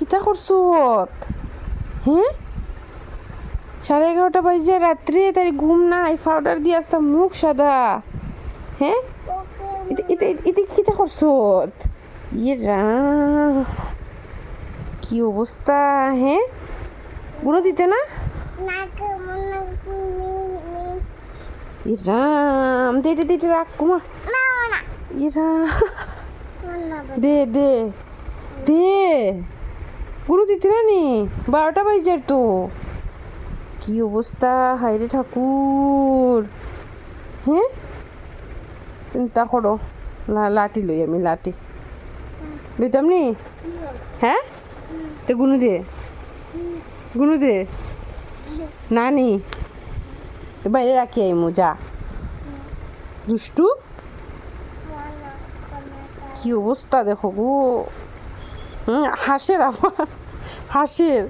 কিতা করছো? হ্যাঁ, 11:30 বাজে রাত্রে, তাই ঘুম নাই, পাউডার দিয়ে আসতাম মুখ সাদা। হ্যাঁ, এটা কিতা করছো? ইয়ে রাম, কি অবস্থা! হ্যাঁ, গুঁড়ো দিতে না? ইরাম, দে দে দে, রাখ কুমা। ইরাম, দে দে দে, গুঁড়ো দিতে না নি, 12টা বাজে তো। কি অবস্থা, হায়রে ঠাকুর! হ্যাঁ, চিন্তা করো। লাঠি লই, আমি লাঠি লইতাম নি। হ্যাঁ, তো গুনু দে, গুনু দে না নি, তো বাইরে রাখি আইমু, যা। দুষ্টু, কি অবস্থা দেখো গো। হাসের আবার, হাসের।